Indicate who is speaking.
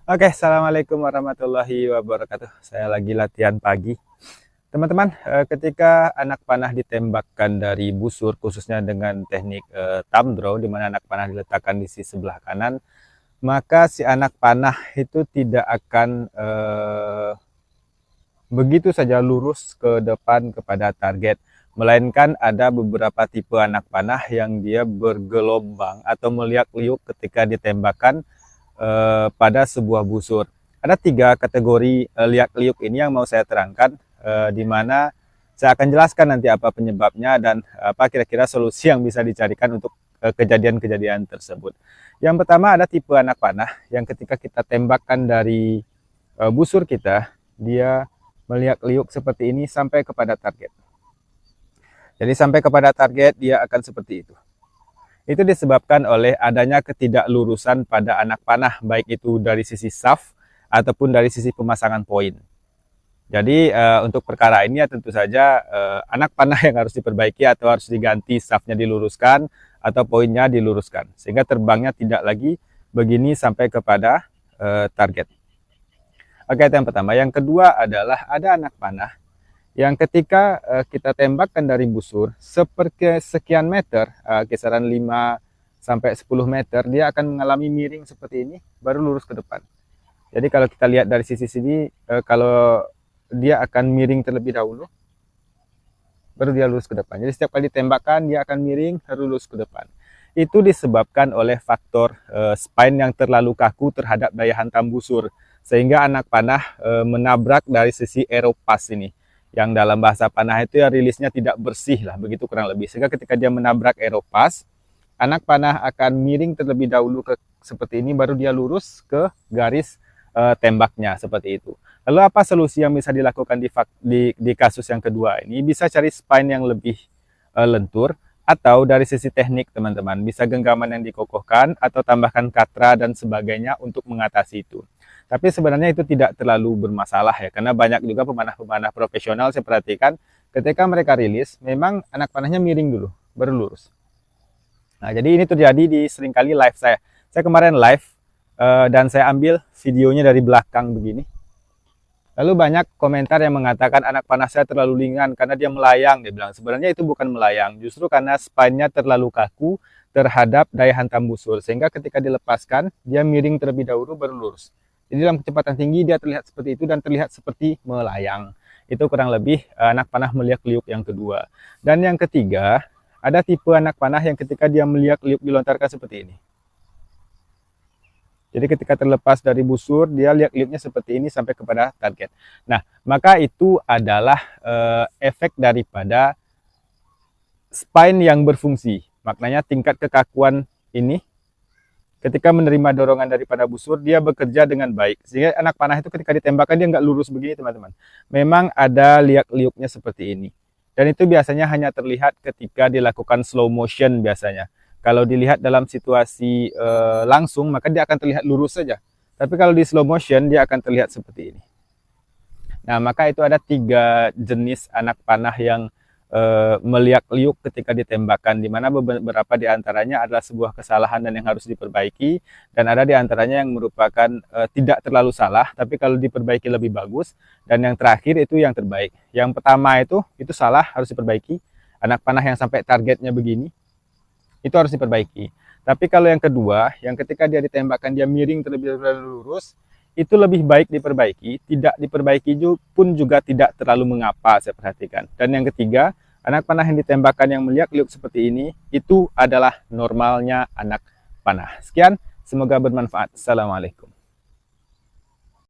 Speaker 1: Oke, assalamualaikum warahmatullahi wabarakatuh. Saya lagi latihan pagi. Teman-teman, ketika anak panah ditembakkan dari busur, khususnya dengan teknik thumb draw, di mana anak panah diletakkan di sisi sebelah kanan, maka si anak panah itu tidak akan begitu saja lurus ke depan kepada target. Melainkan ada beberapa tipe anak panah yang dia bergelombang atau meliak-liuk ketika ditembakkan pada sebuah busur. Ada tiga kategori liak-liuk ini yang mau saya terangkan, di mana saya akan jelaskan nanti apa penyebabnya dan apa kira-kira solusi yang bisa dicarikan untuk kejadian-kejadian tersebut. Yang pertama ada tipe anak panah yang ketika kita tembakkan dari busur kita, dia meliak-liuk seperti ini sampai kepada target. Jadi sampai kepada target dia akan seperti itu. Itu disebabkan oleh adanya ketidaklurusan pada anak panah, baik itu dari sisi shaft ataupun dari sisi pemasangan poin. Jadi untuk perkara ini ya tentu saja anak panah yang harus diperbaiki atau harus diganti, shaftnya diluruskan atau poinnya diluruskan, sehingga terbangnya tidak lagi begini sampai kepada target. Oke, itu yang pertama. Yang kedua adalah ada anak panah yang ketika kita tembakkan dari busur sekian meter, kisaran 5 sampai 10 meter, dia akan mengalami miring seperti ini, baru lurus ke depan. Jadi kalau kita lihat dari sisi sini, kalau dia akan miring terlebih dahulu, baru dia lurus ke depan. Jadi setiap kali ditembakkan, dia akan miring, baru lurus ke depan. Itu disebabkan oleh faktor spine yang terlalu kaku terhadap daya hantam busur, sehingga anak panah menabrak dari sisi aeropass ini, yang dalam bahasa panah itu ya rilisnya tidak bersih lah, begitu kurang lebih. Sehingga ketika dia menabrak aeropass, anak panah akan miring terlebih dahulu ke seperti ini, baru dia lurus ke garis tembaknya seperti itu. Lalu apa solusi yang bisa dilakukan di kasus yang kedua ini? Bisa cari spine yang lebih lentur, atau dari sisi teknik teman-teman, bisa genggaman yang dikokohkan atau tambahkan katra dan sebagainya untuk mengatasi itu. Tapi sebenarnya itu tidak terlalu bermasalah ya, karena banyak juga pemanah-pemanah profesional saya perhatikan ketika mereka rilis, memang anak panahnya miring dulu, baru lurus. Nah, jadi ini terjadi di seringkali live saya. Saya kemarin live dan saya ambil videonya dari belakang begini. Lalu banyak komentar yang mengatakan anak panah saya terlalu ringan karena dia melayang, dia bilang. Sebenarnya itu bukan melayang, justru karena spine-nya terlalu kaku terhadap daya hantam busur, sehingga ketika dilepaskan, dia miring terlebih dahulu baru lurus. Jadi dalam kecepatan tinggi dia terlihat seperti itu dan terlihat seperti melayang. Itu kurang lebih anak panah meliak-liuk yang kedua. Dan yang ketiga, ada tipe anak panah yang ketika dia meliak-liuk dilontarkan seperti ini. Jadi ketika terlepas dari busur, dia liak-liuknya seperti ini sampai kepada target. Nah, maka itu adalah efek daripada spine yang berfungsi. Maknanya tingkat kekakuan ini ketika menerima dorongan daripada busur, dia bekerja dengan baik. Sehingga anak panah itu ketika ditembakkan, dia nggak lurus begini, teman-teman. Memang ada liak-liuknya seperti ini. Dan itu biasanya hanya terlihat ketika dilakukan slow motion biasanya. Kalau dilihat dalam situasi langsung, maka dia akan terlihat lurus saja. Tapi kalau di slow motion, dia akan terlihat seperti ini. Nah, maka itu ada 3 jenis anak panah yang meliak-liuk ketika ditembakkan, di mana beberapa di antaranya adalah sebuah kesalahan dan yang harus diperbaiki, dan ada di antaranya yang merupakan tidak terlalu salah, tapi kalau diperbaiki lebih bagus, dan yang terakhir itu yang terbaik. Yang pertama itu salah, harus diperbaiki. Anak panah yang sampai targetnya begini, itu harus diperbaiki. Tapi kalau yang kedua, yang ketika dia ditembakkan dia miring terlebih dahulu lurus, itu lebih baik diperbaiki. Tidak diperbaiki pun juga tidak terlalu mengapa, saya perhatikan. Dan yang ketiga, anak panah yang ditembakkan yang meliak-liuk seperti ini, itu adalah normalnya anak panah. Sekian, semoga bermanfaat. Assalamualaikum.